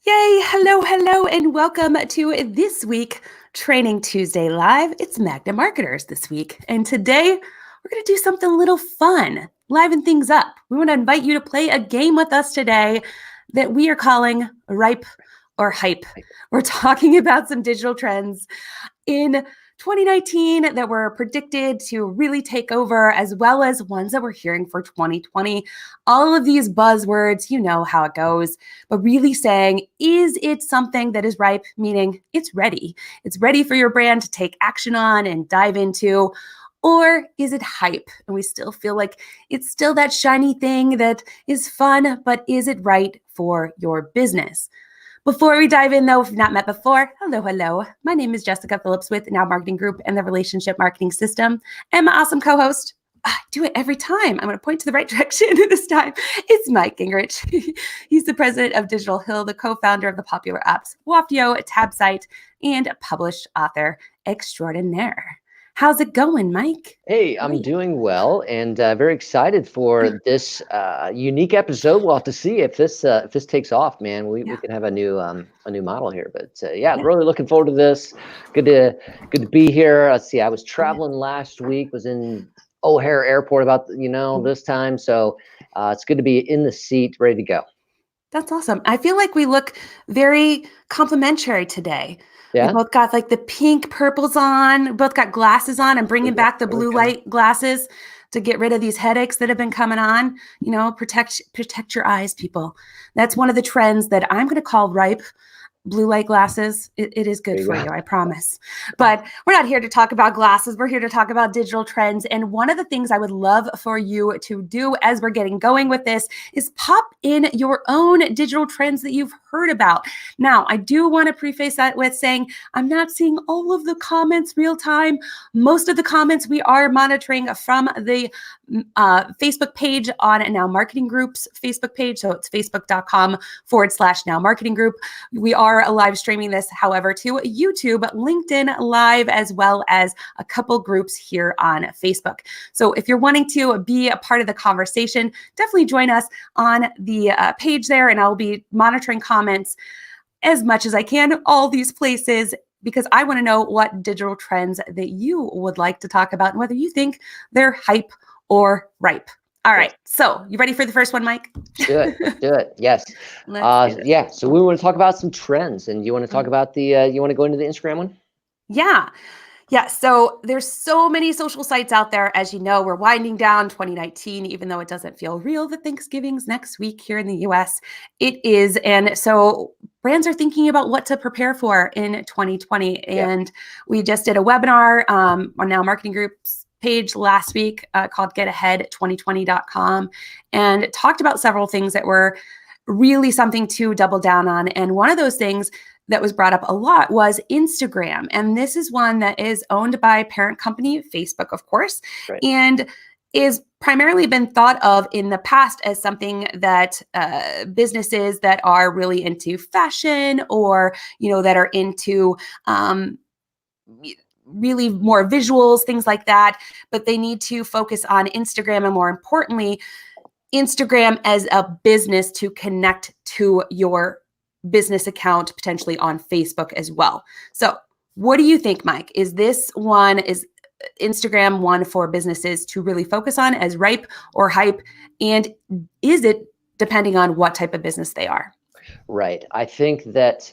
Yay! Hello, and welcome to this week Training Tuesday Live. It's Magna Marketers this week, and today we're going to do something a little fun, liven things up. We want to invite you to play a game with us today that we are calling Ripe or Hype. We're talking about some digital trends in 2019 that were predicted to really take over, as well as ones that we're hearing for 2020. All of these buzzwords, you know how it goes, but really saying, is it something that is ripe? Meaning it's ready. It's ready for your brand to take action on and dive into. Or is it hype? And we still feel like it's still that shiny thing that is fun, but is it right for your business? Before we dive in, though, if you've not met before, hello. My name is Jessica Phillips with Now Marketing Group and the Relationship Marketing System, and my awesome co-host. I do it every time. I'm going to point to the right direction this time. It's Mike Gingrich. He's the president of Digital Hill, the co-founder of the popular apps Waftio, Tabsite, and a published author extraordinaire. How's it going, Mike? Hey, I'm doing well, and very excited for this unique episode. We'll have to see if this takes off, man. We can have a new model here, but yeah, really looking forward to this. Good to be here. Let's see. I was traveling last week. Was in O'Hare Airport about this time, so it's good to be in the seat, ready to go. That's awesome. I feel like we look very complimentary today. Yeah. We both got like the pink purples on, both got glasses on, and bringing back the blue light glasses to get rid of these headaches that have been coming on. Protect your eyes, people. That's one of the trends that I'm going to call ripe. Blue light glasses, it is good for you, I promise. But we're not here to talk about glasses. We're here to talk about digital trends. And one of the things I would love for you to do as we're getting going with this is pop in your own digital trends that you've heard about. Now, I do want to preface that with saying I'm not seeing all of the comments real time. Most of the comments we are monitoring from the Facebook page on Now Marketing Group's Facebook page. So it's facebook.com/Now Marketing Group. We are live streaming this, however, to YouTube, LinkedIn Live, as well as a couple groups here on Facebook. So if you're wanting to be a part of the conversation, definitely join us on the page there, and I'll be monitoring comments as much as I can, all these places, because I want to know what digital trends that you would like to talk about and whether you think they're hype or ripe. All right. So you ready for the first one, Mike? Do it. Yes. Yeah. So we want to talk about some trends, and you want to talk about you want to go into the Instagram one? Yeah. So there's so many social sites out there. As you know, we're winding down 2019, even though it doesn't feel real that Thanksgiving's next week here in the US. It is. And so brands are thinking about what to prepare for in 2020. And we just did a webinar on Now Marketing Group's page last week called getahead2020.com, and talked about several things that were really something to double down on. And one of those things that was brought up a lot was Instagram. And this is one that is owned by parent company Facebook, of course, and is primarily been thought of in the past as something that businesses that are really into fashion or, that are into really more visuals, things like that, but they need to focus on Instagram, and more importantly, Instagram as a business to connect to your business account, potentially on Facebook as well. So what do you think, Mike? Is Instagram one for businesses to really focus on as ripe or hype? And is it depending on what type of business they are? Right. I think that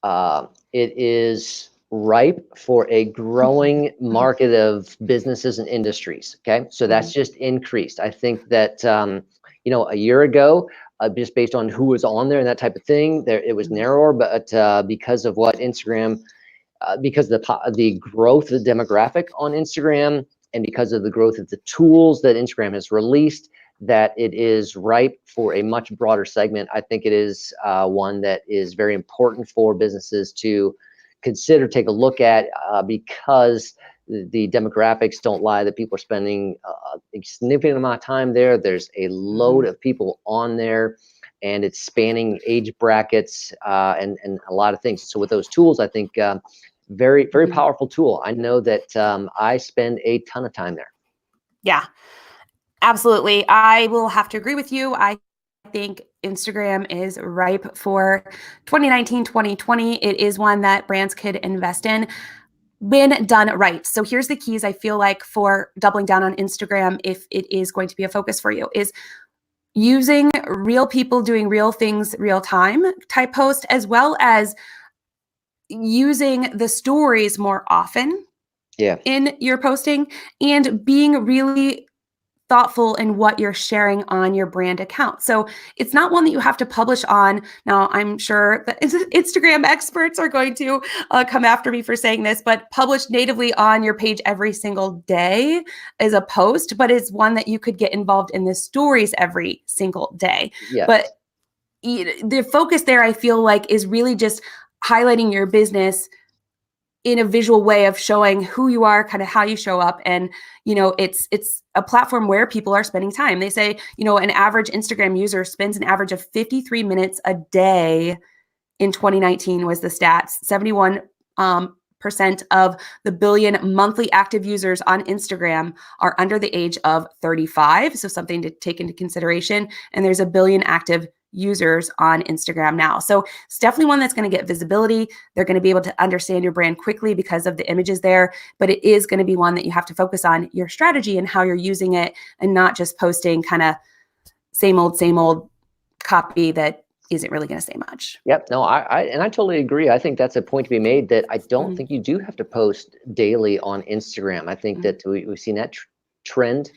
it is ripe for a growing market of businesses and industries. Okay. So that's just increased. I think that, a year ago, just based on who was on there and that type of thing, it was narrower, but because of what Instagram, because of the growth of the demographic on Instagram, and because of the growth of the tools that Instagram has released, that it is ripe for a much broader segment. I think it is one that is very important for businesses to consider, take a look at, because the demographics don't lie, that people are spending a significant amount of time there. There's a load of people on there, and it's spanning age brackets and a lot of things. So with those tools, I think very, very powerful tool. I know that I spend a ton of time there. Yeah, absolutely. I will have to agree with you. I think Instagram is ripe for 2019, 2020. It is one that brands could invest in when done right. So here's the keys I feel like for doubling down on Instagram, if it is going to be a focus for you, is using real people doing real things, real time type post, as well as using the stories more often in your posting and being really thoughtful in what you're sharing on your brand account. So it's not one that you have to publish on. Now, I'm sure that Instagram experts are going to come after me for saying this, but publish natively on your page every single day is a post, but it's one that you could get involved in the stories every single day. Yes. But the focus there, I feel like, is really just highlighting your business in a visual way of showing who you are, kind of how you show up. And, it's a platform where people are spending time. They say, an average Instagram user spends an average of 53 minutes a day in 2019 was the stats. 71% of the billion monthly active users on Instagram are under the age of 35. So something to take into consideration. And there's a billion active users on Instagram now. So it's definitely one that's going to get visibility. They're going to be able to understand your brand quickly because of the images there, but it is going to be one that you have to focus on your strategy and how you're using it, and not just posting kind of same old copy that isn't really going to say much. Yep. No, I totally agree. I think that's a point to be made, that I don't think you do have to post daily on Instagram. I think that we've seen that trend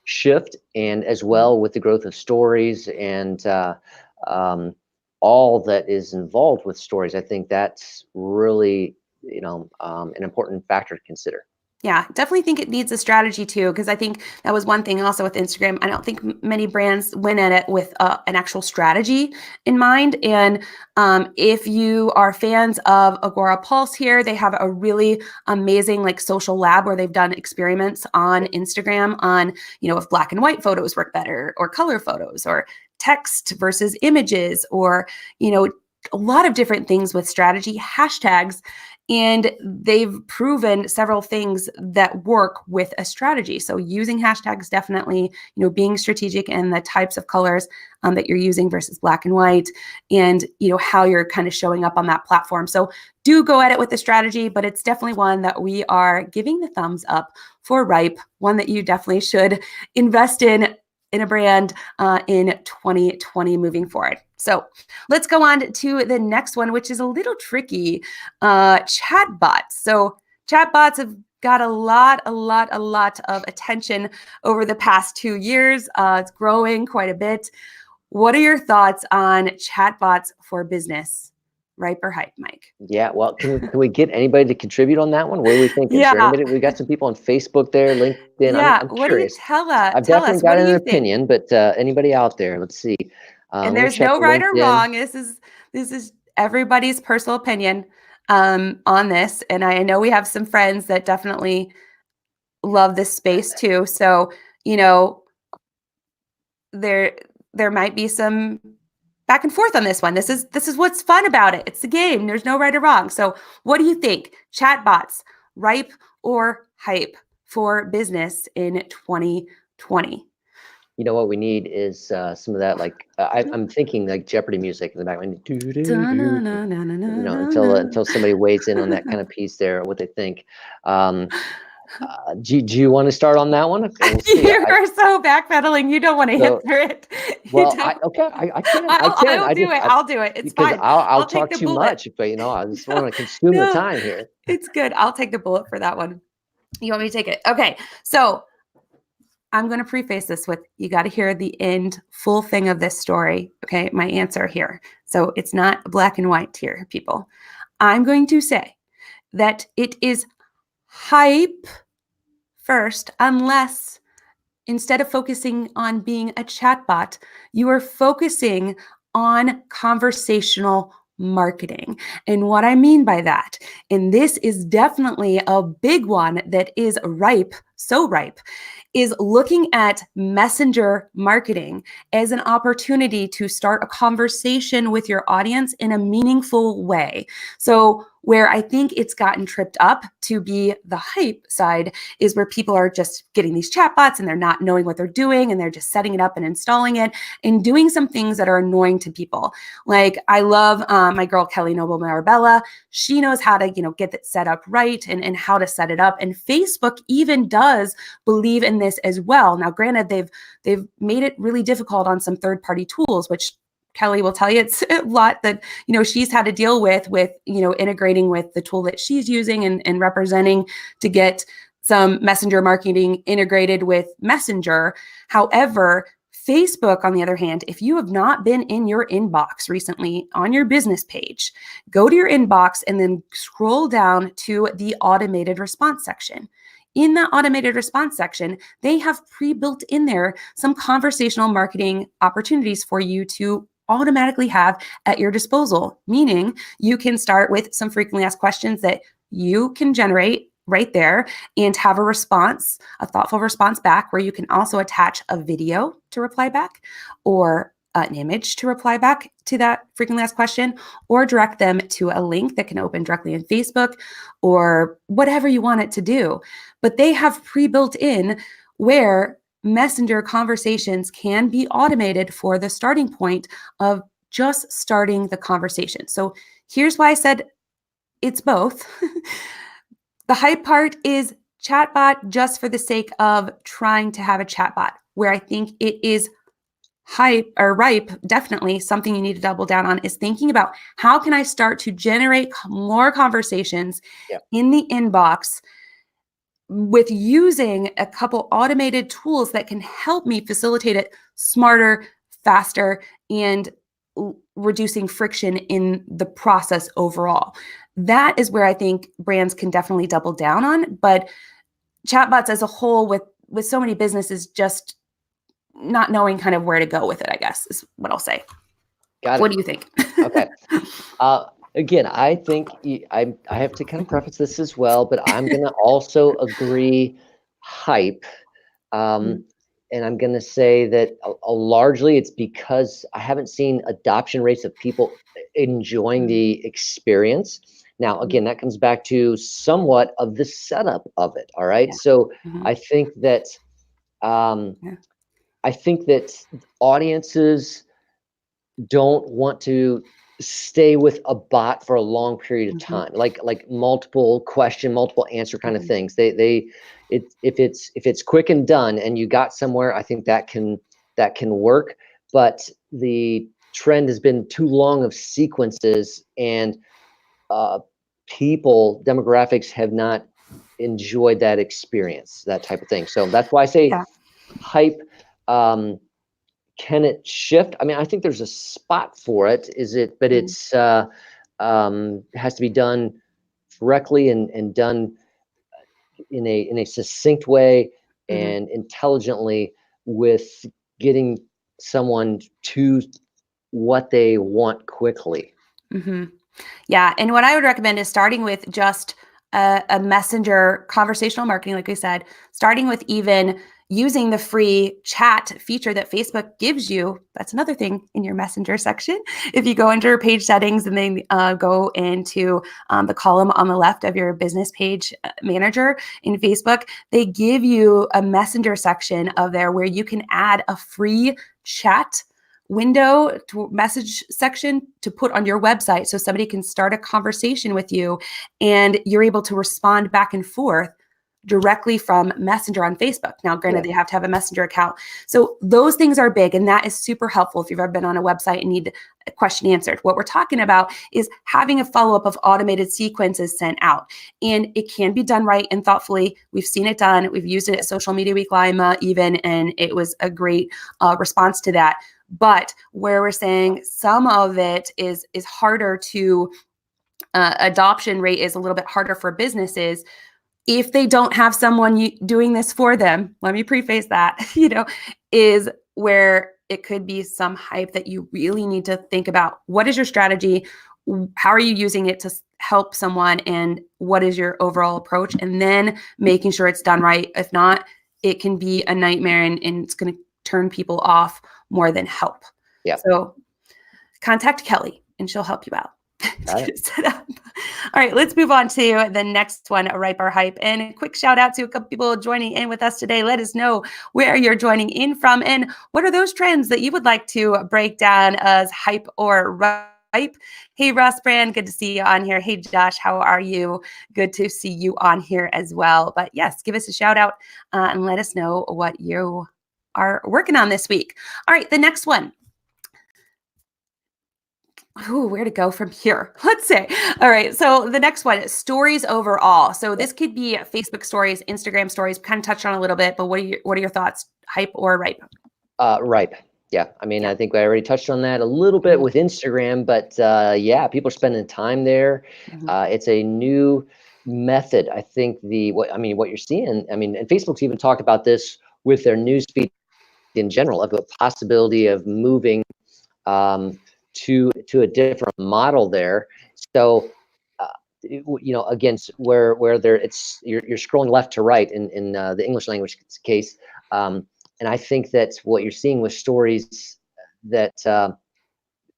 shift, and as well with the growth of stories and all that is involved with stories, I think that's really an important factor to consider. Yeah, definitely think it needs a strategy too, because I think that was one thing also with Instagram. I don't think many brands went at it with an actual strategy in mind. And if you are fans of Agora Pulse here, they have a really amazing social lab where they've done experiments on Instagram on, if black and white photos work better, or color photos, or text versus images, or, a lot of different things with strategy, hashtags. And they've proven several things that work with a strategy. So using hashtags, definitely, being strategic in the types of colors that you're using versus black and white, and, how you're kind of showing up on that platform. So do go at it with a strategy, but it's definitely one that we are giving the thumbs up for ripe, one that you definitely should invest in a brand in 2020 moving forward. So let's go on to the next one, which is a little tricky, chatbots. So chatbots have got a lot of attention over the past 2 years. It's growing quite a bit. What are your thoughts on chatbots for business? Ripe or hype, Mike? Yeah, well, can we get anybody to contribute on that one? What do we think? Yeah. Is there anybody? We got some people on Facebook there, LinkedIn. Yeah, I'm what curious. do you tell us? I've definitely got an opinion, but anybody out there? Let's see. And there's no right or wrong. This is everybody's personal opinion on this. And I know we have some friends that definitely love this space too. So, there might be some back and forth on this one. This is what's fun about it. It's the game. There's no right or wrong. So what do you think? Chatbots, ripe or hype for business in 2020? What we need is some of that, I'm thinking like Jeopardy music in the background. Until somebody weighs in on that kind of piece there, what they think. Do you want to start on that one? You're so backpedaling. You don't want to answer it. Well, I can. I'll do it. It's fine. I'll talk too much, but I just want to consume the time here. It's good. I'll take the bullet for that one. You want me to take it? Okay. So I'm going to preface this with, you got to hear the end full thing of this story. Okay. My answer here. So it's not black and white here, people. I'm going to say that it is hype first, unless instead of focusing on being a chatbot, you are focusing on conversational marketing. And what I mean by that, and this is definitely a big one that is ripe, so ripe, is looking at messenger marketing as an opportunity to start a conversation with your audience in a meaningful way. So Where I think it's gotten tripped up to be the hype side is where people are just getting these chatbots and they're not knowing what they're doing and they're just setting it up and installing it and doing some things that are annoying to people. Like I love my girl Kelly Noble Marabella. She knows how to, get it set up right and how to set it up. And Facebook even does believe in this as well. Now, granted, they've made it really difficult on some third-party tools, which Kelly will tell you it's a lot that, she's had to deal with, integrating with the tool that she's using and representing to get some messenger marketing integrated with Messenger. However, Facebook, on the other hand, if you have not been in your inbox recently on your business page, go to your inbox and then scroll down to the automated response section. In that automated response section, they have pre-built in there some conversational marketing opportunities for you to automatically have at your disposal, meaning you can start with some frequently asked questions that you can generate right there and have a response, a thoughtful response back, where you can also attach a video to reply back or an image to reply back to that frequently asked question, or direct them to a link that can open directly in Facebook or whatever you want it to do. But they have pre-built in where Messenger conversations can be automated for the starting point of just starting the conversation. So here's why I said it's both. The hype part is chatbot just for the sake of trying to have a chatbot, where I think it is hype or ripe, definitely something you need to double down on is thinking about how can I start to generate more conversations in the inbox with using a couple automated tools that can help me facilitate it smarter, faster, and reducing friction in the process overall. That is where I think brands can definitely double down on. But chatbots as a whole, with so many businesses just not knowing kind of where to go with it, I guess, is what I'll say. Got it. What do you think? Okay. Again, I think I have to kind of preface this as well, but I'm going to also agree hype. And I'm going to say that largely it's because I haven't seen adoption rates of people enjoying the experience. Now, again, that comes back to somewhat of the setup of it. All right. So I think that audiences don't want to stay with a bot for a long period of time, like multiple question, multiple answer kind of things. If it's quick and done and you got somewhere, I think that can work. But the trend has been too long of sequences, and demographics have not enjoyed that experience, that type of thing. So that's why I say hype. Can it shift? I mean, I think there's a spot for it. But it's has to be done correctly and done in a succinct way and intelligently, with getting someone to what they want quickly. Yeah, and what I would recommend is starting with just a messenger conversational marketing, like we said, starting with even using the free chat feature that Facebook gives you. That's another thing in your messenger section. If you go under page settings and then go into the column on the left of your business page manager in Facebook, they give you a messenger section of there where you can add a free chat window to message section to put on your website, so somebody can start a conversation with you and you're able to respond back and forth directly from Messenger on Facebook. Now, granted, they have to have a Messenger account. So those things are big, and that is super helpful if you've ever been on a website and need a question answered. What we're talking about is having a follow-up of automated sequences sent out, and it can be done right and thoughtfully. We've seen it done. We've used it at Social Media Week Lima even, and it was a great response to that. But where we're saying some of it is harder to, adoption rate is a little bit harder for businesses if they don't have someone doing this for them. Let me preface that, is where it could be some hype that you really need to think about. What is your strategy? How are you using it to help someone? And what is your overall approach? And then making sure it's done right. If not, it can be a nightmare and it's going to turn people off more than help. Yeah. So contact Kelly and she'll help you out. Got it. Set up. All right, let's move on to the next one, Ripe or Hype. And a quick shout out to a couple people joining in with us today. Let us know where you're joining in from and what are those trends that you would like to break down as hype or ripe. Hey, Russ Brand, good to see you on here. Hey, Josh, how are you? Good to see you on here as well. But yes, give us a shout out and let us know what you are working on this week. All right, the next one. Ooh, where to go from here? Let's say. All right. So the next one is stories overall. So this could be Facebook stories, Instagram stories, kind of touched on a little bit, but what are your thoughts? Hype or ripe? Ripe. Yeah. I mean, I think I already touched on that a little bit with Instagram, but yeah, people are spending time there. It's a new method. I think what you're seeing, I mean, and Facebook's even talked about this with their newsfeed in general, of the possibility of moving to a different model there. So against where you're scrolling left to right in the English language case, and I think that's what you're seeing with stories, that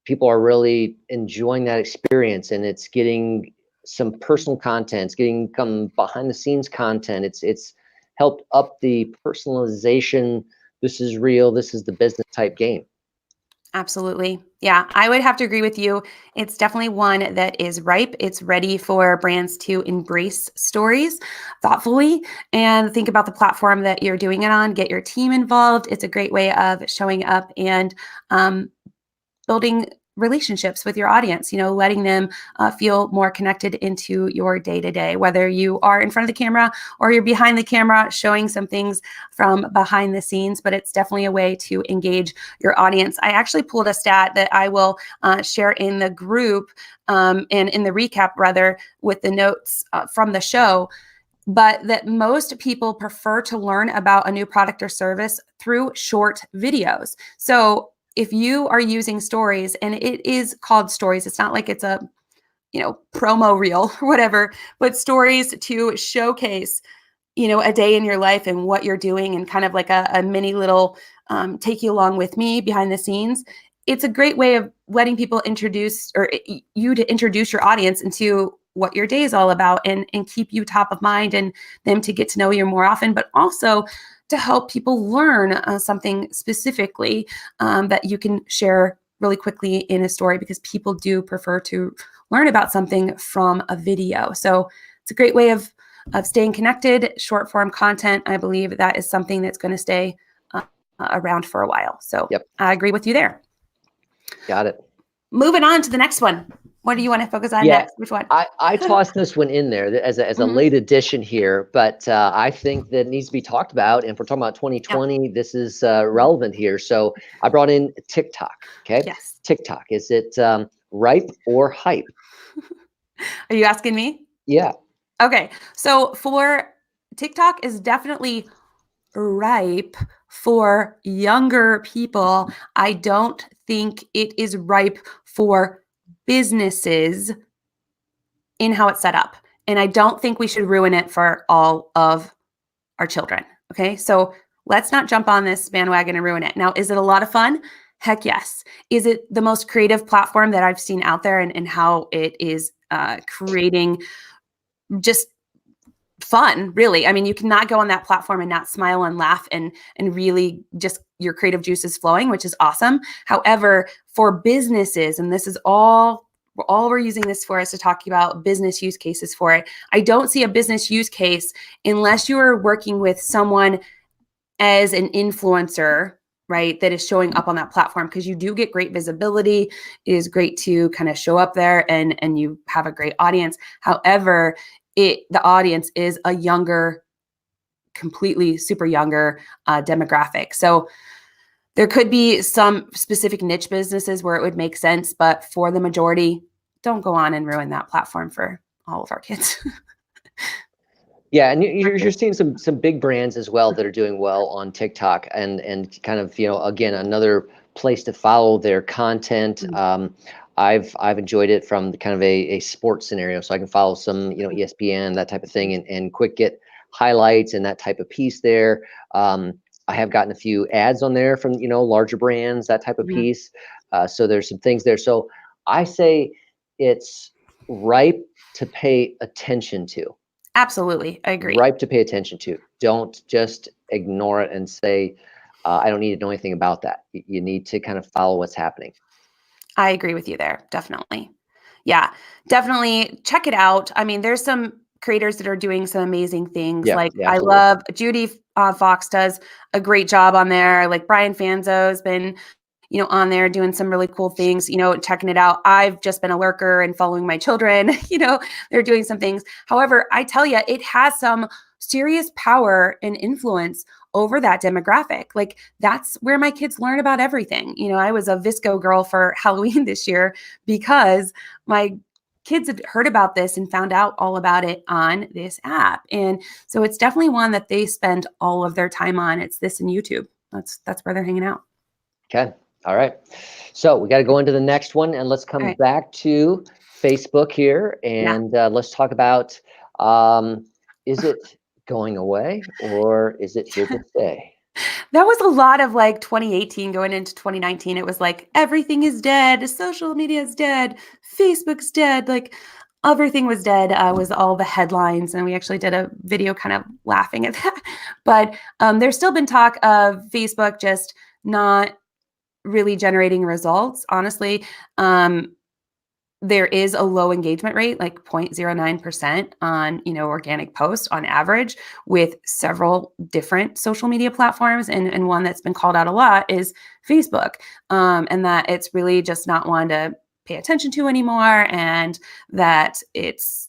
people are really enjoying that experience, and it's getting some personal content, it's getting some behind the scenes content. It's helped up the personalization. This is real, this is the business type game. Absolutely. Yeah, I would have to agree with you. It's definitely one that is ripe. It's ready for brands to embrace stories thoughtfully and think about the platform that you're doing it on, get your team involved. It's a great way of showing up and building relationships with your audience, letting them feel more connected into your day-to-day, whether you are in front of the camera or you're behind the camera, showing some things from behind the scenes. But it's definitely a way to engage your audience. I actually pulled a stat that I will share in the group and in the recap, rather, with the notes from the show, but that most people prefer to learn about a new product or service through short videos. So if you are using stories, and it is called stories, it's not like it's a promo reel or whatever, but stories to showcase a day in your life and what you're doing, and kind of like a mini little take you along with me behind the scenes. It's a great way of letting people introduce your audience into what your day is all about, and keep you top of mind, and them to get to know you more often, but also to help people learn something specifically that you can share really quickly in a story, because people do prefer to learn about something from a video. So it's a great way of staying connected. Short form content, I believe that is something that's going to stay around for a while. So I agree with you there. Got it. Moving on to the next one. What do you want to focus on next? Which one? I tossed this one in there as a late addition here, but I think that it needs to be talked about. And if we're talking about 2020, this is relevant here. So I brought in TikTok. Okay. Yes. TikTok. Is it ripe or hype? Are you asking me? Yeah. Okay. So for TikTok is definitely ripe for younger people. I don't think it is ripe for businesses in how it's set up. And I don't think we should ruin it for all of our children. Okay. So let's not jump on this bandwagon and ruin it. Now, is it a lot of fun? Heck yes. Is it the most creative platform that I've seen out there, and how it is creating just fun, really? I mean, you cannot go on that platform and not smile and laugh and really just your creative juices flowing, which is awesome. However, for businesses, and this is all we're using this for, is to talk about business use cases for it. I don't see a business use case unless you are working with someone as an influencer, right, that is showing up on that platform, because you do get great visibility. It is great to kind of show up there, and you have a great audience. However, the audience is a younger, completely super younger demographic. So there could be some specific niche businesses where it would make sense, but for the majority, don't go on and ruin that platform for all of our kids. Yeah, and you're seeing some big brands as well that are doing well on TikTok, and kind of, again, another place to follow their content. I've enjoyed it from kind of a sports scenario, so I can follow some ESPN, that type of thing, and quick get highlights and that type of piece there. I have gotten a few ads on there from larger brands, that type of piece. So there's some things there. So I say it's ripe to pay attention to. Absolutely. I agree. Ripe to pay attention to. Don't just ignore it and say, I don't need to know anything about that. You need to kind of follow what's happening. I agree with you there. Definitely. Yeah, definitely check it out. I mean, there's some creators that are doing some amazing things. Yeah, Like yeah, I absolutely. love Judy Fox does a great job on there. Like Brian Fanzo's been, on there doing some really cool things, checking it out. I've just been a lurker and following my children, they're doing some things. However, I tell you, it has some serious power and influence over that demographic. Like that's where my kids learn about everything. I was a Visco girl for Halloween this year because my kids had heard about this and found out all about it on this app. And so it's definitely one that they spend all of their time on. It's this and YouTube. That's where they're hanging out. Okay. All right. So we got to go into the next one, and let's come back to Facebook here, and let's talk about, is it going away or is it here to stay? That was a lot of like 2018 going into 2019. It was like, everything is dead. Social media is dead. Facebook's dead. Like everything was dead, was all the headlines. And we actually did a video kind of laughing at that. But there's still been talk of Facebook just not really generating results. Honestly, there is a low engagement rate, like 0.09% on, organic posts on average with several different social media platforms. And one that's been called out a lot is Facebook. And that it's really just not one to pay attention to anymore. And that it's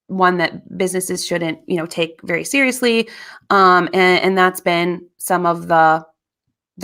one that businesses shouldn't, take very seriously. And that's been some of the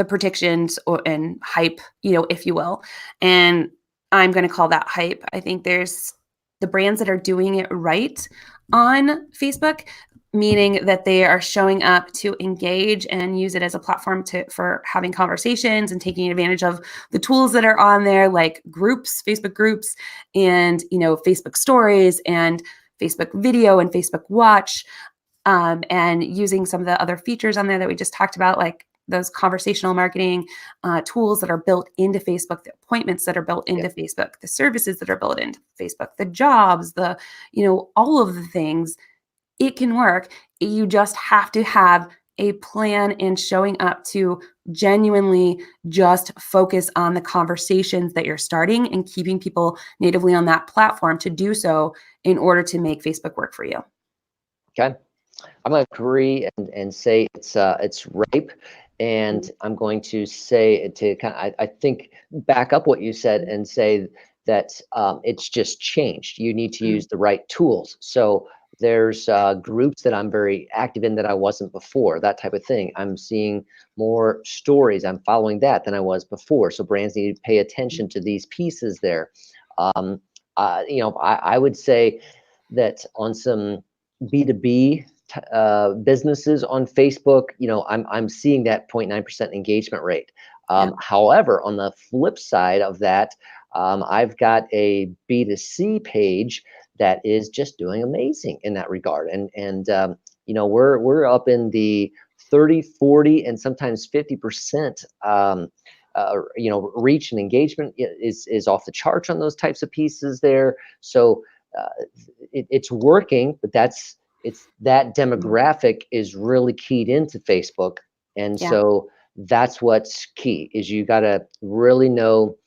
predictions and hype, if you will. And I'm going to call that hype. I think there's the brands that are doing it right on Facebook, meaning that they are showing up to engage and use it as a platform for having conversations and taking advantage of the tools that are on there, like groups, Facebook groups, and, Facebook stories and Facebook video and Facebook watch, and using some of the other features on there that we just talked about, like those conversational marketing tools that are built into Facebook, the appointments that are built into Facebook, the services that are built into Facebook, the jobs, all of the things. It can work. You just have to have a plan and showing up to genuinely just focus on the conversations that you're starting and keeping people natively on that platform to do so in order to make Facebook work for you. Okay. I'm going to agree and say it's ripe, and I'm going to say to kind of, I think, back up what you said and say that it's just changed. You need to use the right tools. So there's groups that I'm very active in that I wasn't before, that type of thing. I'm seeing more stories. I'm following that than I was before. So brands need to pay attention to these pieces there. I would say that on some B2B businesses on Facebook, I'm seeing that 0.9% engagement rate. However, on the flip side of that, I've got a B2C page that is just doing amazing in that regard. And we're up in the 30, 40, and sometimes 50% reach and engagement is off the charts on those types of pieces there. So it's working, but that demographic is really keyed into Facebook. And so that's what's key, is you got to really know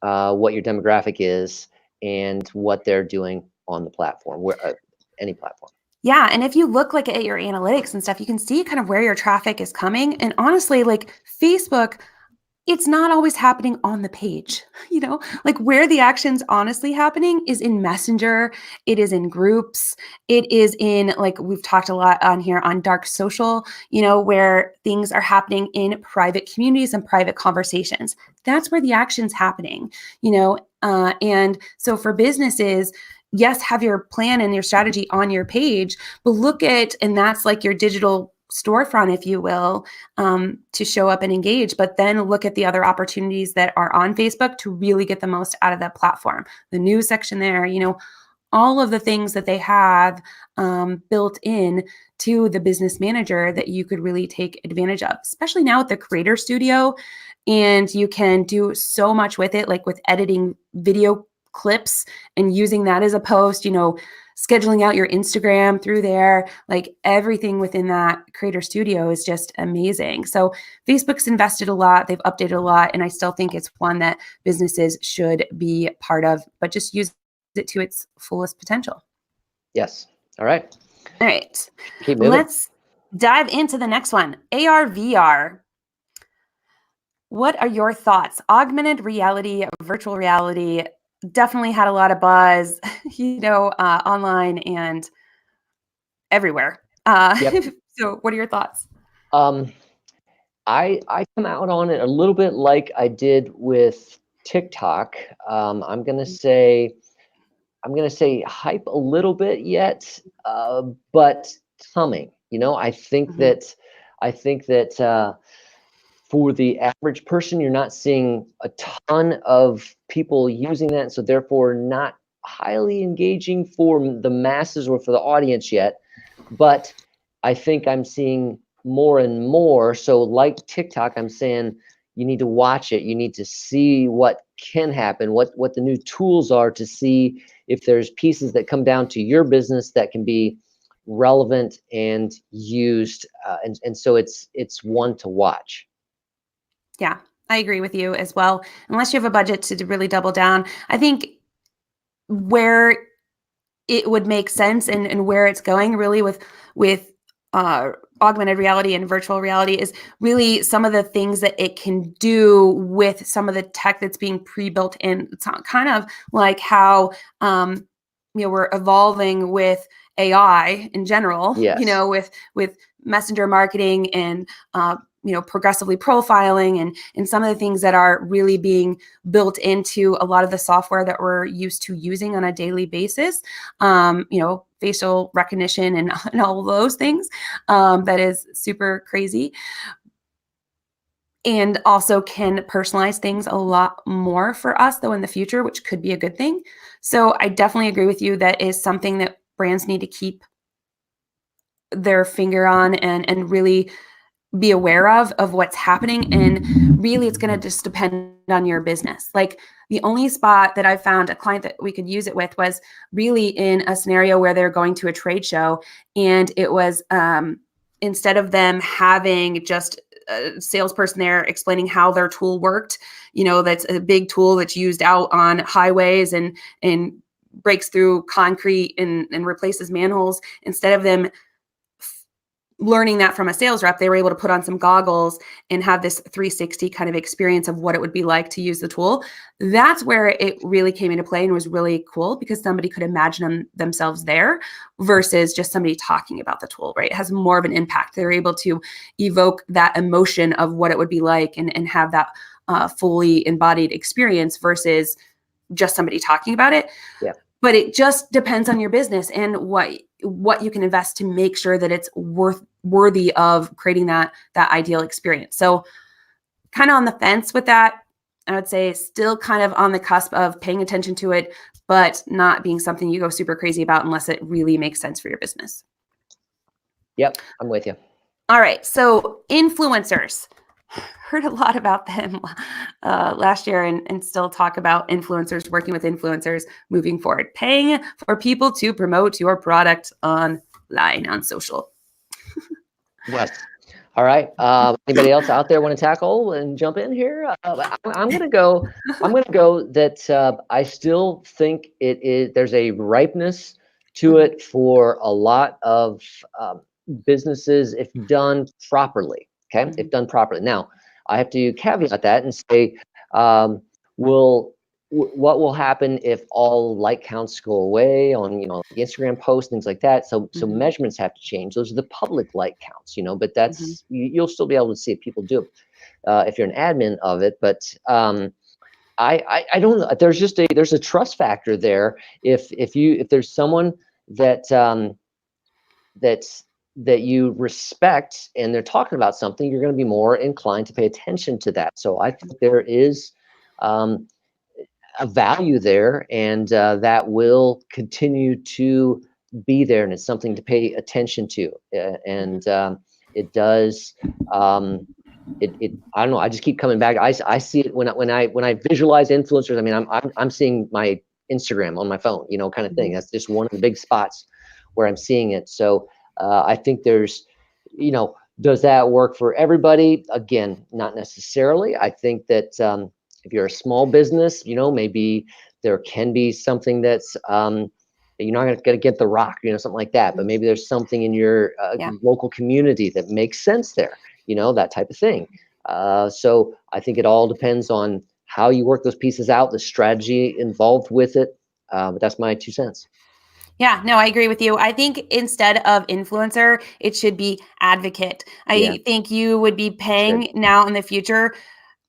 what your demographic is and what they're doing on the platform, any platform. Yeah. And if you look like at your analytics and stuff, you can see kind of where your traffic is coming. And honestly, like Facebook, it's not always happening on the page, like where the action's honestly happening is in Messenger. It is in groups. It is in, like we've talked a lot on here, on dark social, where things are happening in private communities and private conversations. That's where the action's happening, and so for businesses, yes, have your plan and your strategy on your page, but look at, and that's like your digital storefront, if you will, to show up and engage, but then look at the other opportunities that are on Facebook to really get the most out of that platform. The news section there, all of the things that they have built in to the business manager that you could really take advantage of, especially now with the Creator Studio. And you can do so much with it, like with editing video clips and using that as a post, scheduling out your Instagram through there, like everything within that Creator Studio is just amazing. So Facebook's invested a lot, they've updated a lot, and I still think it's one that businesses should be part of, but just use it to its fullest potential. Yes. All right. All right. Keep moving. Let's dive into the next one. ARVR. What are your thoughts? Augmented reality, virtual reality, definitely had a lot of buzz, online and everywhere. Yep. So what are your thoughts? I come out on it a little bit like I did with TikTok. I'm gonna say hype a little bit yet, but coming. I think that for the average person, you're not seeing a ton of people using that, so therefore not highly engaging for the masses or for the audience yet. But I think I'm seeing more and more. So like TikTok, I'm saying you need to watch it. You need to see what can happen, what the new tools are, to see if there's pieces that come down to your business that can be relevant and used. And so it's one to watch. Yeah, I agree with you as well. Unless you have a budget to really double down, I think where it would make sense and where it's going really with augmented reality and virtual reality is really some of the things that it can do with some of the tech that's being pre-built in. It's kind of like how we're evolving with AI in general. Yes. With messenger marketing and progressively profiling and some of the things that are really being built into a lot of the software that we're used to using on a daily basis, facial recognition and all of those things. That is super crazy. And also can personalize things a lot more for us though in the future, which could be a good thing. So I definitely agree with you. That is something that brands need to keep their finger on and really be aware of what's happening. And really it's going to just depend on your business. Like the only spot that I found a client that we could use it with was really in a scenario where they're going to a trade show, and it was instead of them having just a salesperson there explaining how their tool worked, that's a big tool that's used out on highways and breaks through concrete and replaces manholes. Instead of them learning that from a sales rep, they were able to put on some goggles and have this 360 kind of experience of what it would be like to use the tool. That's where it really came into play and was really cool, because somebody could imagine themselves there versus just somebody talking about the tool, right? It has more of an impact. They're able to evoke that emotion of what it would be like and have that fully embodied experience versus just somebody talking about it. Yeah. But it just depends on your business and what you can invest to make sure that it's worthy of creating that ideal experience. So kind of on the fence with that. I would say still kind of on the cusp of paying attention to it, but not being something you go super crazy about unless it really makes sense for your business. Yep, I'm with you. All right. So influencers. Heard a lot about them last year and still talk about influencers, working with influencers moving forward, paying for people to promote your product online on social. Yes. All right. Anybody else out there want to tackle and jump in here? I'm gonna go that I still think there's a ripeness to it for a lot of businesses if done properly. Okay, if done properly. Now, I have to caveat that and say, what will happen if all like counts go away on Instagram posts, things like that? So measurements have to change. Those are the public like counts, but that's you'll still be able to see if people do if you're an admin of it. But I don't know. There's a trust factor there. If there's someone that you respect and they're talking about something, you're going to be more inclined to pay attention to that. So I think there is a value there, and that will continue to be there, and it's something to pay attention to. It does. I don't know. I just keep coming back. I see it when I visualize influencers. I mean, I'm seeing my Instagram on my phone, you know, kind of thing. That's just one of the big spots where I'm seeing it. So I think there's, you know, does that work for everybody? Again, not necessarily. I think that if you're a small business, you know, maybe there can be something that's you're not going to get The Rock, you know, something like that. But maybe there's something in your local community that makes sense there, you know, that type of thing. So I think it all depends on how you work those pieces out, the strategy involved with it. But that's my 2 cents. Yeah, no, I agree with you. I think instead of influencer, it should be advocate. I think you would be paying now in the future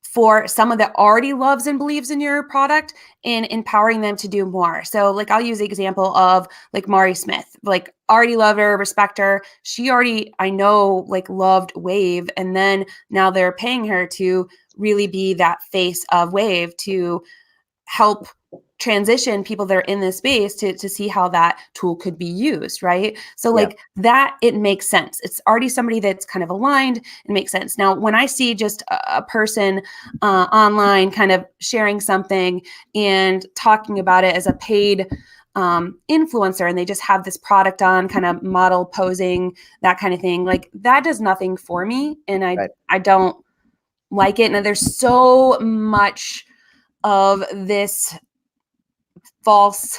for someone that already loves and believes in your product and empowering them to do more. So like I'll use the example of like Mari Smith, like already love her, respect her. She already, I know, like loved Wave. And then now they're paying her to really be that face of Wave to help transition people that are in this space to see how that tool could be used, right? So like that, it makes sense. It's already somebody that's kind of aligned. It makes sense. Now, when I see just a person online kind of sharing something and talking about it as a paid influencer, and they just have this product on, kind of model posing, that kind of thing, like that does nothing for me. And I don't like it. And there's so much of this false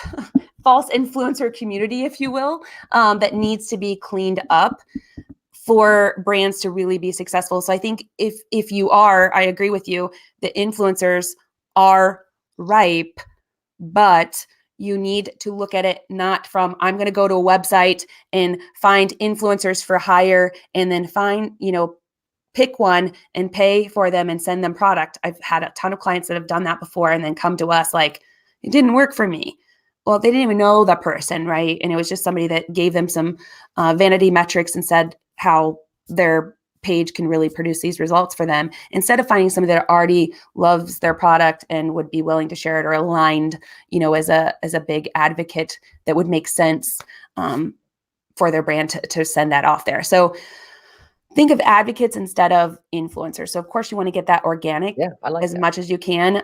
influencer community, if you will, that needs to be cleaned up for brands to really be successful. So I think if you are, I agree with you, the influencers are ripe, but you need to look at it not from, I'm going to go to a website and find influencers for hire and then find, you know, pick one and pay for them and send them product. I've had a ton of clients that have done that before and then come to us like, it didn't work for me. Well, they didn't even know that person, right? And it was just somebody that gave them some vanity metrics and said how their page can really produce these results for them, instead of finding somebody that already loves their product and would be willing to share it, or aligned, you know, as a big advocate that would make sense for their brand to send that off there. So think of advocates instead of influencers. So of course you want to get that organic as much as you can,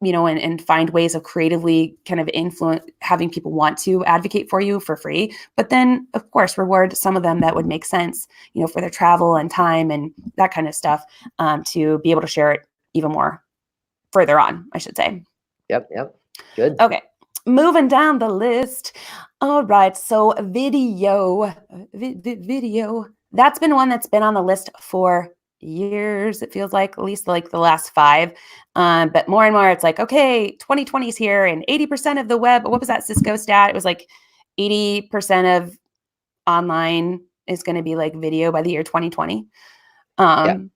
you know, and find ways of creatively kind of influence, having people want to advocate for you for free. But then of course reward some of them that would make sense, you know, for their travel and time and that kind of stuff, to be able to share it even more further on, I should say. Yep. Good. Okay. Moving down the list. All right. So video. That's been one that's been on the list for years. It feels like, at least like the last 5. But more and more, it's like, okay, 2020 is here and 80% of the web, what was that Cisco stat? It was like 80% of online is going to be like video by the year 2020. And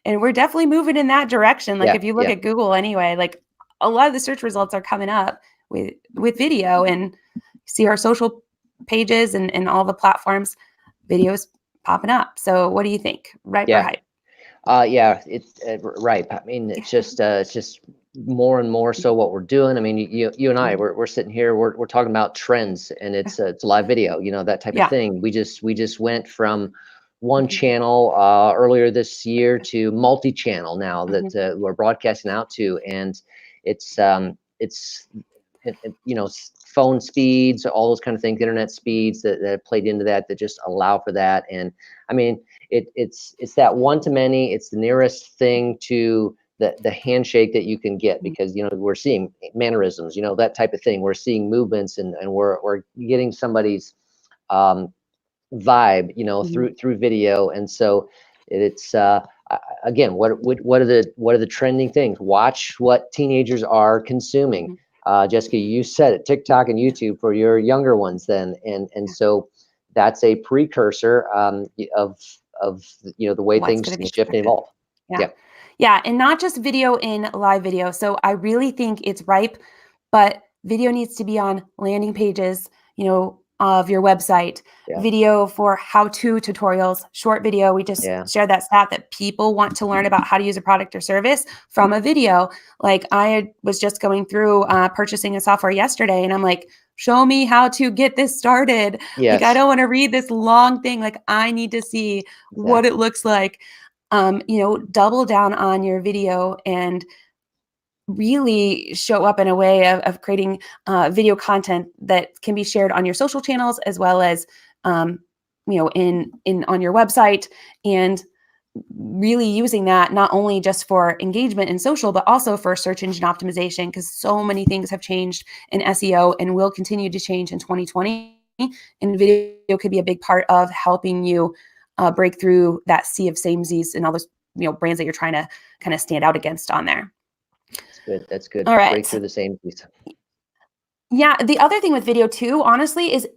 we're definitely moving in that direction. Like if you look at Google anyway, like a lot of the search results are coming up with video, and see our social pages and all the platforms, videos popping up. So what do you think? Right or hype? It's right. I mean, it's just more and more so what we're doing. I mean, you and I, we're sitting here, we're talking about trends, and it's live video, you know, that type of thing. We just went from one channel earlier this year to multi-channel now that we're broadcasting out to, and it's you know, phone speeds, all those kind of things, internet speeds that played into that just allow for that. And I mean, it's that one-to-many. It's the nearest thing to the handshake that you can get, because, you know, we're seeing mannerisms, you know, that type of thing. We're seeing movements, and we're getting somebody's vibe, you know, through video. And so it's again, what are the trending things? Watch what teenagers are consuming. Jessica, you said it, TikTok and YouTube for your younger ones then. And so that's a precursor of you know, the way things shift and evolve. Yeah. And not just video in live video. So I really think it's ripe, but video needs to be on landing pages, you know, of your website, video for how-to tutorials, short video. We just shared that stat that people want to learn about how to use a product or service from a video. Like I was just going through purchasing a software yesterday, and I'm like, show me how to get this started. Like, I don't want to read this long thing. Like I need to see what it looks like. You know, double down on your video and really show up in a way of creating video content that can be shared on your social channels, as well as in on your website, and really using that not only just for engagement in social, but also for search engine optimization, because so many things have changed in SEO and will continue to change in 2020. And video could be a big part of helping you break through that sea of samesies and all those brands that you're trying to kind of stand out against on there. That's good. That's good. All right. Break through the same piece. Yeah. The other thing with video too, honestly, is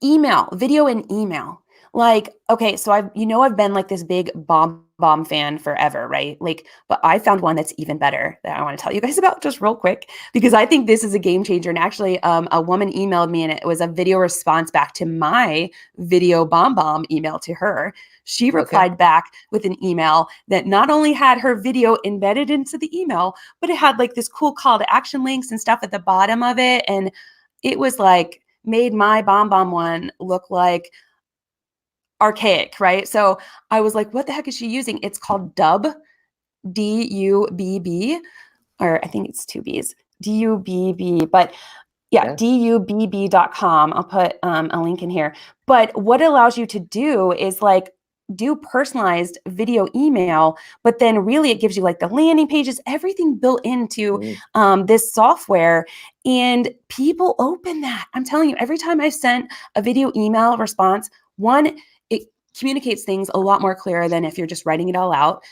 email, video and email. Like, okay, so I've been like this big bomb fan forever, right? Like, but I found one that's even better that I want to tell you guys about just real quick, because I think this is a game changer. And actually, a woman emailed me, and it was a video response back to my video bomb email to her. She replied back with an email that not only had her video embedded into the email, but it had like this cool call to action links and stuff at the bottom of it. And it was like made my bomb one look like archaic, right? So I was like, what the heck is she using? It's called Dubb, D-U-B-B, or I think it's two B's, D-U-B-B, but yeah, dubb.com. I'll put a link in here. But what it allows you to do is like do personalized video email, but then really it gives you like the landing pages, everything built into this software, and people open that. I'm telling you, every time I've sent a video email response, one, it communicates things a lot more clearer than if you're just writing it all out.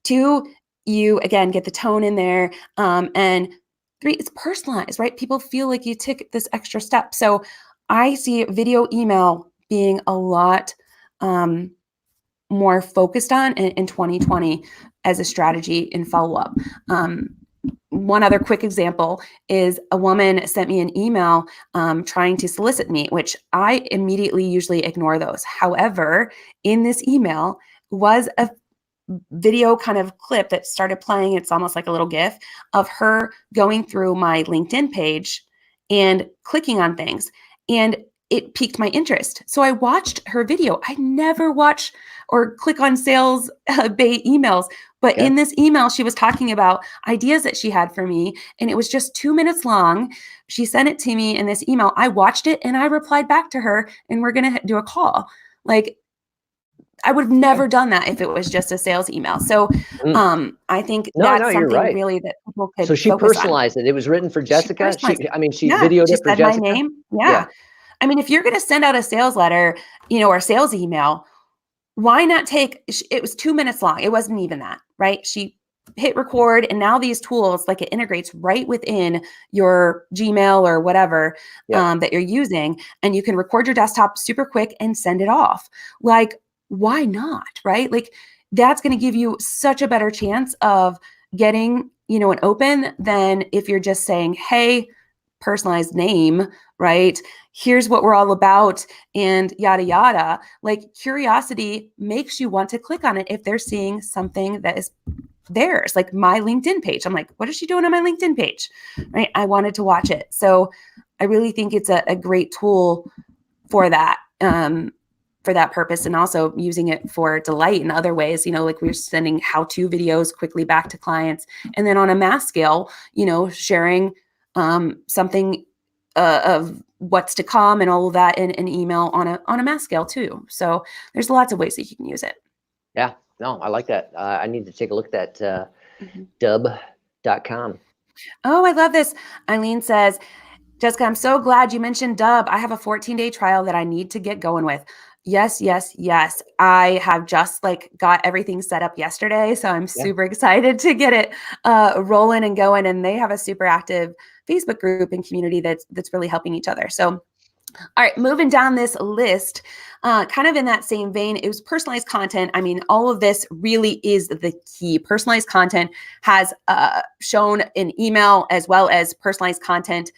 Two, you again get the tone in there, and three, it's personalized, right? People feel like you took this extra step. So I see video email being a lot more focused on in 2020 as a strategy in follow-up. One other quick example is a woman sent me an email trying to solicit me, which I immediately usually ignore those. However, in this email was a video kind of clip that started playing. It's almost like a little GIF of her going through my LinkedIn page and clicking on things. And it piqued my interest. So I watched her video. I never watch or click on sales bait emails, but in this email, she was talking about ideas that she had for me, and it was just 2 minutes long. She sent it to me in this email. I watched it and I replied back to her, and we're going to do a call. Like, I would have never done that if it was just a sales email. So I think that's something really that people could. So she personalized it. It was written for Jessica. She videoed it for Jessica. My name. Yeah. I mean, if you're going to send out a sales letter, or sales email, why not take, it was 2 minutes long. It wasn't even that, right? She hit record, and now these tools, like it integrates right within your Gmail or whatever that you're using. And you can record your desktop super quick and send it off. Like, why not, right? Like, that's going to give you such a better chance of getting, an open than if you're just saying, hey, personalized name, right? Here's what we're all about, and yada, yada. Like, curiosity makes you want to click on it if they're seeing something that is theirs, like my LinkedIn page. I'm like, what is she doing on my LinkedIn page, right? I wanted to watch it. So I really think it's a great tool for that. For that purpose, and also using it for delight in other ways, like we're sending how-to videos quickly back to clients. And then on a mass scale, sharing something of what's to come and all of that in an email on a mass scale too. So there's lots of ways that you can use it. Yeah, no, I like that. I need to take a look at that Dubb.com. Oh, I love this. Eileen says, Jessica, I'm so glad you mentioned Dubb. I have a 14-day trial that I need to get going with. Yes, yes, yes. I have just got everything set up yesterday. So I'm super excited to get it rolling and going. And they have a super active Facebook group and community that's really helping each other. So, all right, moving down this list, kind of in that same vein, it was personalized content. I mean, all of this really is the key. Personalized content has shown in email, as well as personalized content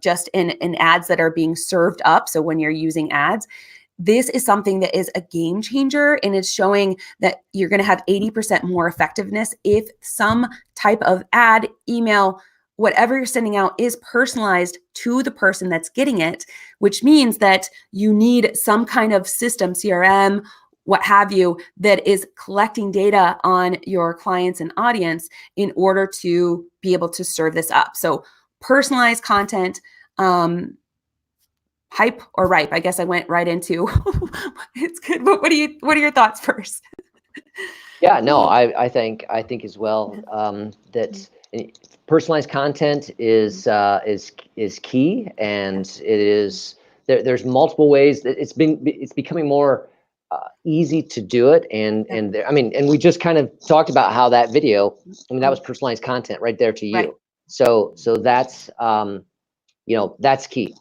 just in ads that are being served up. So when you're using ads, this is something that is a game changer, and it's showing that you're going to have 80% more effectiveness if some type of ad, email, whatever you're sending out is personalized to the person that's getting it, which means that you need some kind of system, CRM, what have you, that is collecting data on your clients and audience in order to be able to serve this up. So personalized content, hype or ripe? I guess I went right into it's good. But what are your thoughts first? Yeah, no, I think as well that personalized content is key, and it is there's multiple ways that it's becoming more easy to do it, and there, I mean, and we just kind of talked about how that video, I mean, that was personalized content right there to you. Right. So that's that's key.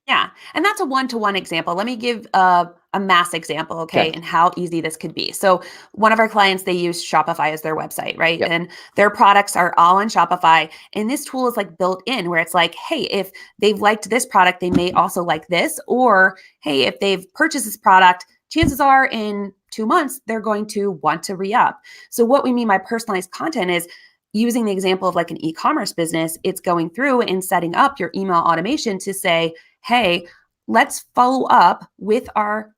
Yeah, and that's a one-to-one example. Let me give a mass example, okay, and how easy this could be. So one of our clients, they use Shopify as their website, right? Yep. And their products are all on Shopify. And this tool is like built in where it's like, hey, if they've liked this product, they may also like this. Or, hey, if they've purchased this product, chances are in 2 months, they're going to want to re-up. So what we mean by personalized content is using the example of like an e-commerce business, it's going through and setting up your email automation to say, hey, let's follow up with our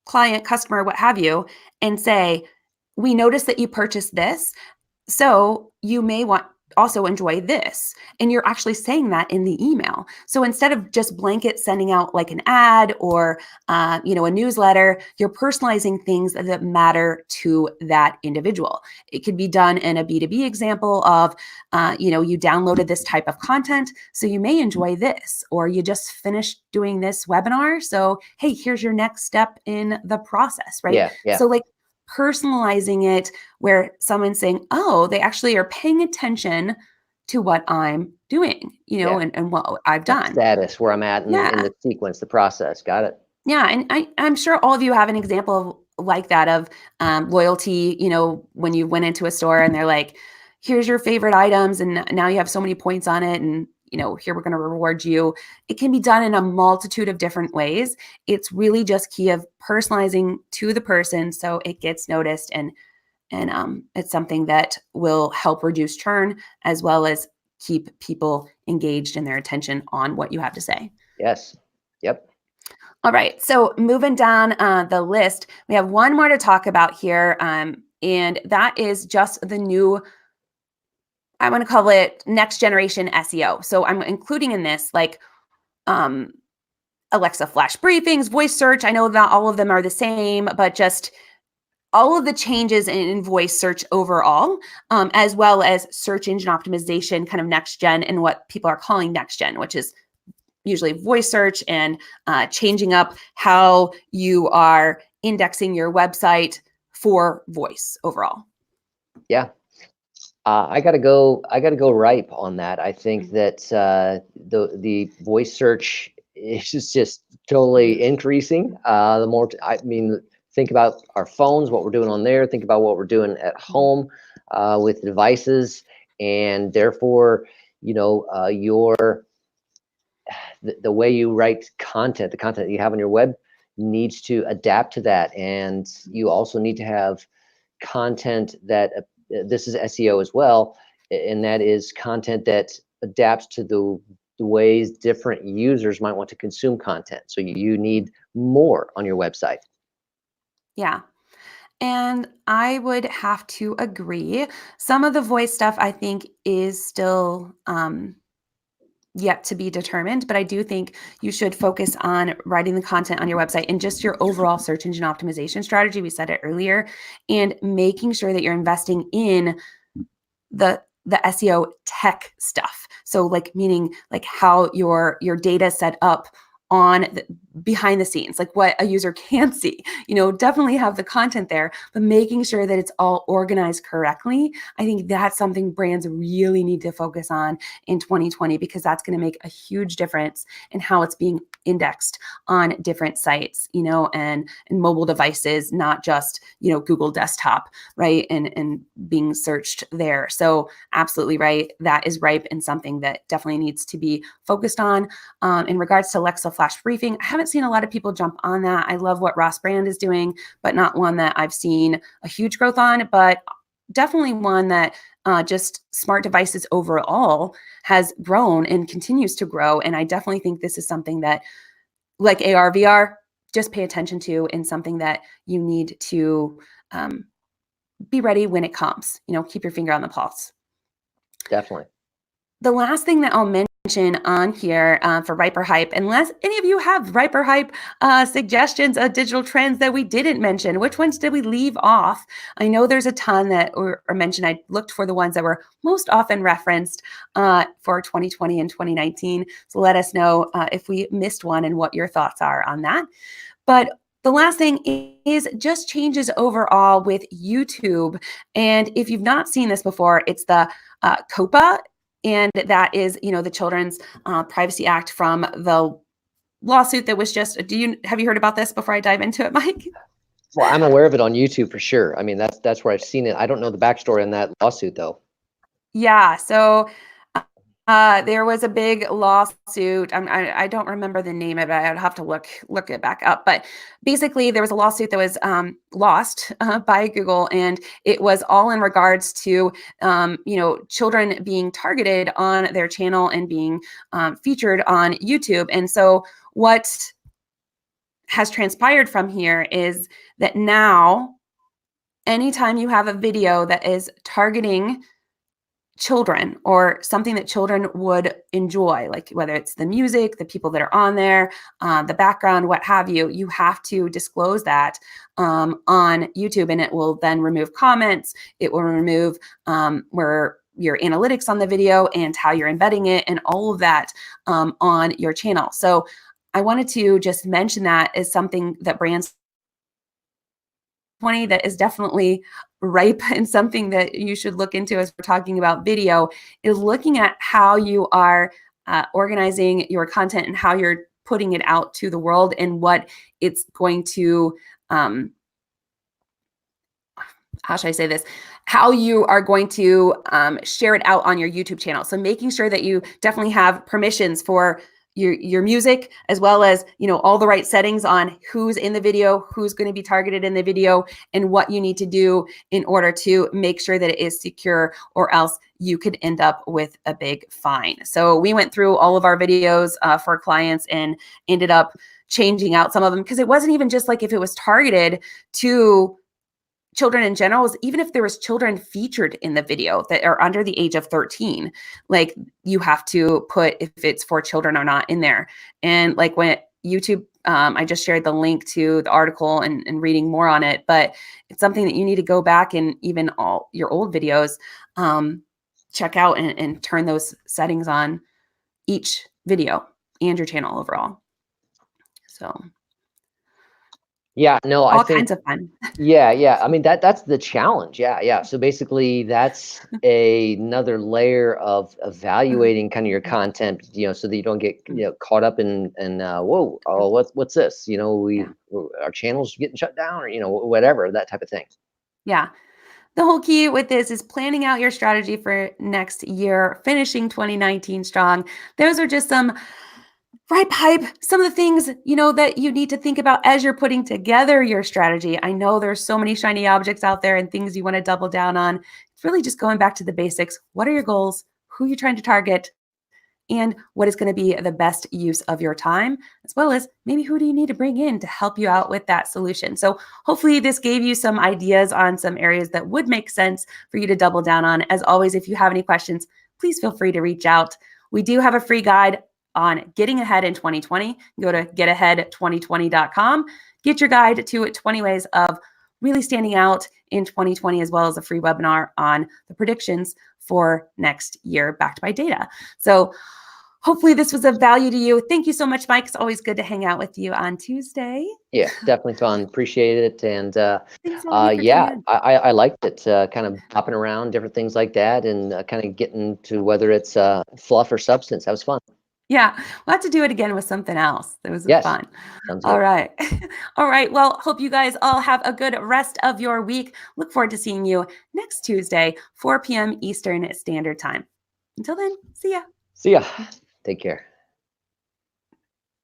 client, customer, what have you, and say, we noticed that you purchased this, so you may want also enjoy this. And you're actually saying that in the email. So instead of just blanket sending out like an ad or a newsletter, you're personalizing things that matter to that individual. It could be done in a B2B example of, you downloaded this type of content, so you may enjoy this, or you just finished doing this webinar. So, hey, here's your next step in the process, right? Yeah. So like personalizing it where someone's saying, oh, they actually are paying attention to what I'm doing, and what I've done. Status, where I'm at in the sequence, the process. Got it. Yeah. And I'm sure all of you have an example like that of loyalty, when you went into a store and they're like, here's your favorite items, and now you have so many points on it, and here we're going to reward you. It can be done in a multitude of different ways. It's really just key of personalizing to the person so it gets noticed, and it's something that will help reduce churn as well as keep people engaged in their attention on what you have to say. Yes. Yep. All right. So moving down the list, we have one more to talk about here, and that is just the new, I'm going to call it next generation SEO. So I'm including in this like Alexa flash briefings, voice search. I know that all of them are the same, but just all of the changes in voice search overall, as well as search engine optimization, kind of next gen, and what people are calling next gen, which is usually voice search and changing up how you are indexing your website for voice overall. Yeah. I gotta go ripe on that. I think that the voice search is just totally increasing. The more, think about our phones, what we're doing on there. Think about what we're doing at home with devices, and therefore, the way you write content, the content that you have on your web needs to adapt to that, and you also need to have content that this is SEO as well, and that is content that adapts to the ways different users might want to consume content. So you need more on your website. Yeah. And I would have to agree. Some of the voice stuff I think is still yet to be determined, but I do think you should focus on writing the content on your website and just your overall search engine optimization strategy. We said it earlier, and making sure that you're investing in the SEO tech stuff. So like meaning like how your data set up on behind the scenes, like what a user can't see, definitely have the content there, but making sure that it's all organized correctly. I think that's something brands really need to focus on in 2020, because that's going to make a huge difference in how it's being indexed on different sites, and mobile devices, not just, Google desktop, right? And being searched there. So absolutely right. That is ripe and something that definitely needs to be focused on. In regards to Alexa flash briefing, I haven't seen a lot of people jump on that. I love what Ross Brand is doing, but not one that I've seen a huge growth on, but definitely one that just smart devices overall has grown and continues to grow. And I definitely think this is something that, like ARVR, just pay attention to, and something that you need to be ready when it comes. Keep your finger on the pulse. Definitely. The last thing that I'll mention on here for Ripe or Hype, unless any of you have Ripe or Hype suggestions of digital trends that we didn't mention, which ones did we leave off? I know there's a ton that were mentioned. I looked for the ones that were most often referenced for 2020 and 2019. So let us know if we missed one and what your thoughts are on that. But the last thing is just changes overall with YouTube. And if you've not seen this before, it's the COPA. And that is, the Children's Privacy Act from the lawsuit that was just, have you heard about this before I dive into it, Mike? Well, I'm aware of it on YouTube for sure. I mean, that's where I've seen it. I don't know the backstory on that lawsuit though. Yeah. So there was a big lawsuit. I don't remember the name of it. I'd have to look it back up. But basically, there was a lawsuit that was lost by Google, and it was all in regards to children being targeted on their channel and being featured on YouTube. And so what has transpired from here is that now, anytime you have a video that is targeting children or something that children would enjoy, like whether it's the music, the people that are on there, the background, what have you, you have to disclose that on YouTube, and it will then remove comments. It will remove where your analytics on the video and how you're embedding it and all of that on your channel. So I wanted to just mention that as something that brands that is definitely ripe and something that you should look into as we're talking about video, is looking at how you are organizing your content and how you're putting it out to the world and what it's going to, how should I say this? How you are going to share it out on your YouTube channel. So making sure that you definitely have permissions for your music, as well as, all the right settings on who's in the video, who's going to be targeted in the video, and what you need to do in order to make sure that it is secure, or else you could end up with a big fine. So we went through all of our videos for clients and ended up changing out some of them, because it wasn't even just like if it was targeted to children in general, is even if there was children featured in the video that are under the age of 13, like you have to put if it's for children or not in there. And like when YouTube, I just shared the link to the article and reading more on it, but it's something that you need to go back and even all your old videos, check out and turn those settings on each video and your channel overall. So yeah, no, I think all kinds of fun. Yeah. I mean, that's the challenge. Yeah. So basically, that's another layer of evaluating kind of your content, so that you don't get caught up in whoa, oh, what's this? Our channel's getting shut down, or whatever, that type of thing. Yeah. The whole key with this is planning out your strategy for next year, finishing 2019 strong. Those are just some ripe hype, some of the things, that you need to think about as you're putting together your strategy. I know there's so many shiny objects out there and things you want to double down on. It's really just going back to the basics. What are your goals? Who are you trying to target? And what is going to be the best use of your time, as well as maybe who do you need to bring in to help you out with that solution. So hopefully this gave you some ideas on some areas that would make sense for you to double down on. As always, if you have any questions, please feel free to reach out. We do have a free guide on getting ahead in 2020. Go to getahead2020.com. Get your guide to 20 ways of really standing out in 2020, as well as a free webinar on the predictions for next year backed by data. So hopefully this was of value to you. Thank you so much, Mike. It's always good to hang out with you on Tuesday. Yeah, definitely fun. Appreciate it. And yeah, I liked it, kind of hopping around different things like that, and kind of getting to whether it's fluff or substance. That was fun. Yeah, we'll have to do it again with something else. It was fun. Sounds good. All right. All right. Well, hope you guys all have a good rest of your week. Look forward to seeing you next Tuesday, 4 p.m. Eastern Standard Time. Until then, see ya. See ya. Take care.